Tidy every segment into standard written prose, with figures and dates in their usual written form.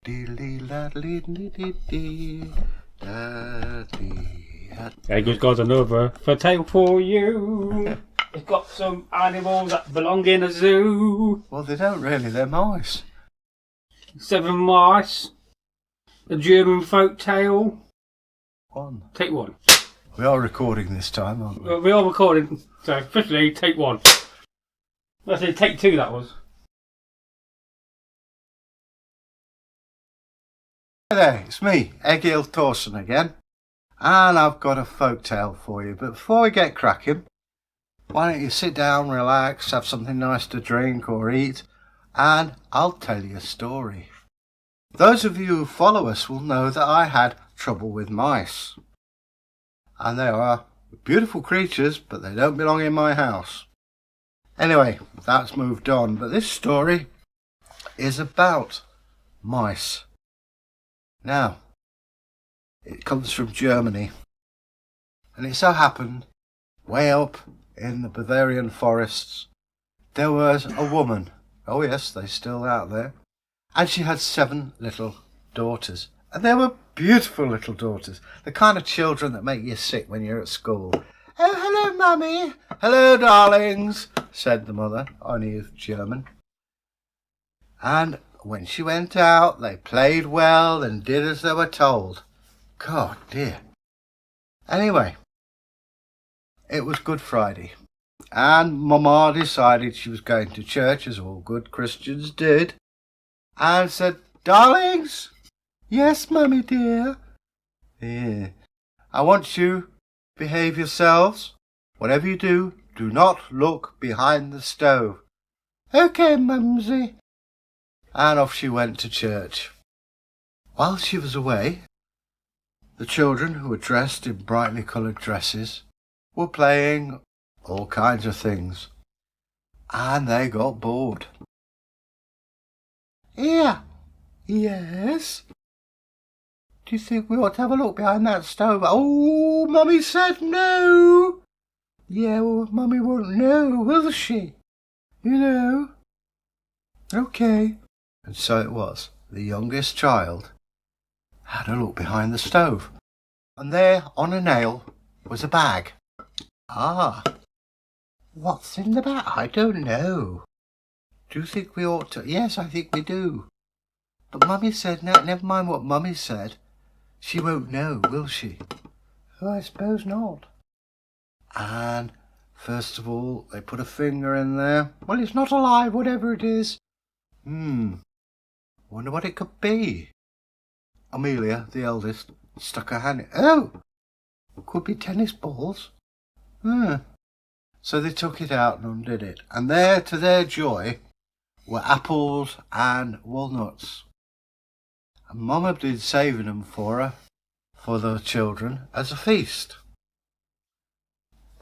Egil's got another Folktale for you. It's got some animals that belong in a zoo. Well, they don't really, they're mice. 7 mice. A German folktale. 1. Take 1. We are recording this time, aren't we? We are recording, so officially take 1. I said take 2 that was. Hi there, it's me, Egil Thorsson again. And I've got a folktale for you. But before we get cracking, why don't you sit down, relax, have something nice to drink or eat, and I'll tell you a story. Those of you who follow us will know that I had trouble with mice. And they are beautiful creatures, but they don't belong in my house. Anyway, that's moved on, but this story is about mice. Now, it comes from Germany, and it so happened, way up in the Bavarian forests, there was a woman. Oh yes, they're still out there. And she had 7 little daughters. And they were beautiful little daughters. The kind of children that make you sick when you're at school. Oh, hello, Mummy. Hello, darlings, said the mother, only German. And when she went out, they played well and did as they were told. God, dear. Anyway, it was Good Friday, and Mama decided she was going to church, as all good Christians did, and said, darlings, yes, Mummy dear, yeah, I want you to behave yourselves. Whatever you do, do not look behind the stove. Okay, Mumsy. And off she went to church. While she was away, the children, who were dressed in brightly coloured dresses, were playing all kinds of things, and they got bored. Here, yes? Do you think we ought to have a look behind that stove? Oh, Mummy said no. Yeah, well, Mummy won't know, will she? You know. Okay. And so it was. The youngest child had a look behind the stove, and there on a nail was a bag. Ah, what's in the bag? I don't know. Do you think we ought to? Yes, I think we do. But Mummy said, no, never mind what Mummy said. She won't know, will she? Oh, I suppose not. And first of all, they put a finger in there. Well, it's not alive, whatever it is. Wonder what it could be. Amelia, the eldest, stuck her hand in. Oh, could be tennis balls. So they took it out and undid it. And there, to their joy, were apples and walnuts. And Mum had been saving them for her, for the children, as a feast.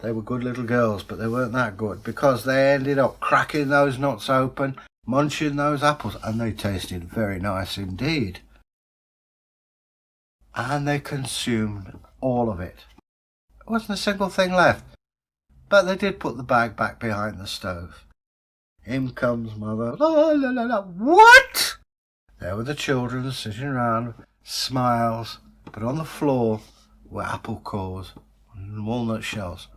They were good little girls, but they weren't that good, because they ended up cracking those nuts open, munching those apples, and they tasted very nice indeed. And they consumed all of it. There wasn't a single thing left. But they did put the bag back behind the stove. In comes Mother. La, la, la, la. What? There were the children sitting around, smiles, but on the floor were apple cores and walnut shells.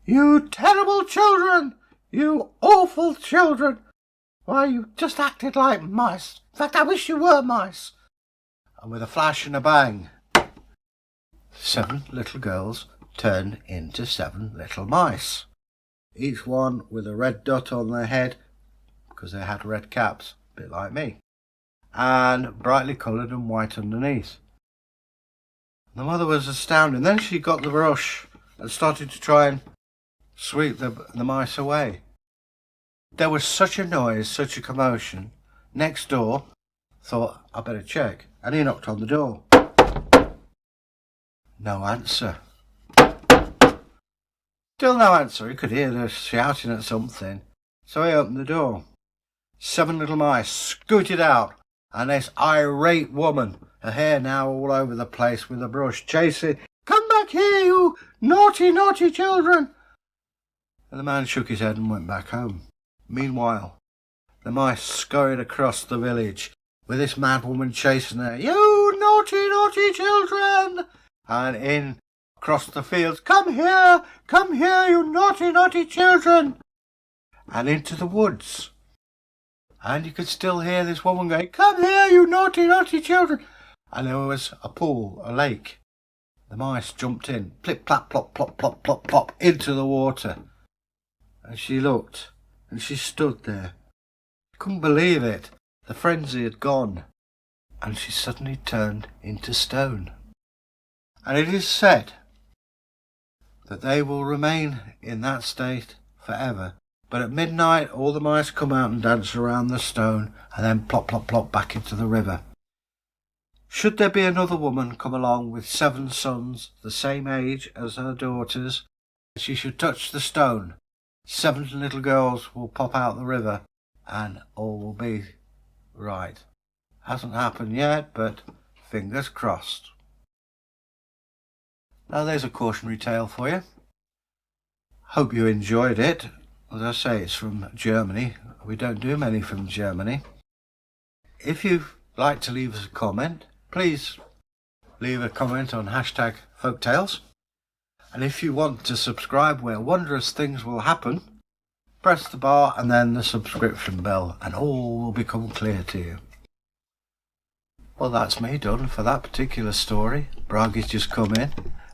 You terrible children! You awful children! Why, you just acted like mice. In fact, I wish you were mice. And with a flash and a bang, 7 little girls turned into 7 little mice, each one with a red dot on their head, because they had red caps, a bit like me, and brightly coloured and white underneath. The mother was astounded. Then she got the brush and started to try and sweep the mice away. There was such a noise, such a commotion. Next door thought, I better check, and he knocked on the door. No answer. Still no answer. He could hear her shouting at something. So he opened the door. 7 little mice scooted out, and this irate woman, her hair now all over the place, with a brush, chasing, come back here, you naughty, naughty children. And the man shook his head and went back home. Meanwhile, the mice scurried across the village. with this mad woman chasing her. You naughty, naughty children! And in across the fields. Come here, you naughty, naughty children! And into the woods. And you could still hear this woman going, come here, you naughty, naughty children! And there was a pool, a lake. The mice jumped in, plip, plap, plop, plop, plop, plop, plop, into the water. And she looked, and she stood there. Couldn't believe it. The frenzy had gone. And she suddenly turned into stone. And it is said that they will remain in that state forever. But at midnight, all the mice come out and dance around the stone, and then plop, plop, plop back into the river. Should there be another woman come along with 7 sons, the same age as her daughters, she should touch the stone. 7 little girls will pop out the river, and all will be right. Hasn't happened yet, but fingers crossed. Now there's a cautionary tale for you. Hope you enjoyed it. As I say, it's from Germany. We don't do many from Germany. If you'd like to leave us a comment, please leave a comment on hashtag Folktales. And if you want to subscribe where wondrous things will happen, press the bar and then the subscription bell, and all will become clear to you. Well, that's me done for that particular story. Bragi's just come in,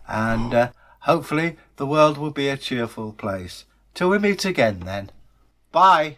and hopefully the world will be a cheerful place. Till we meet again then. Bye.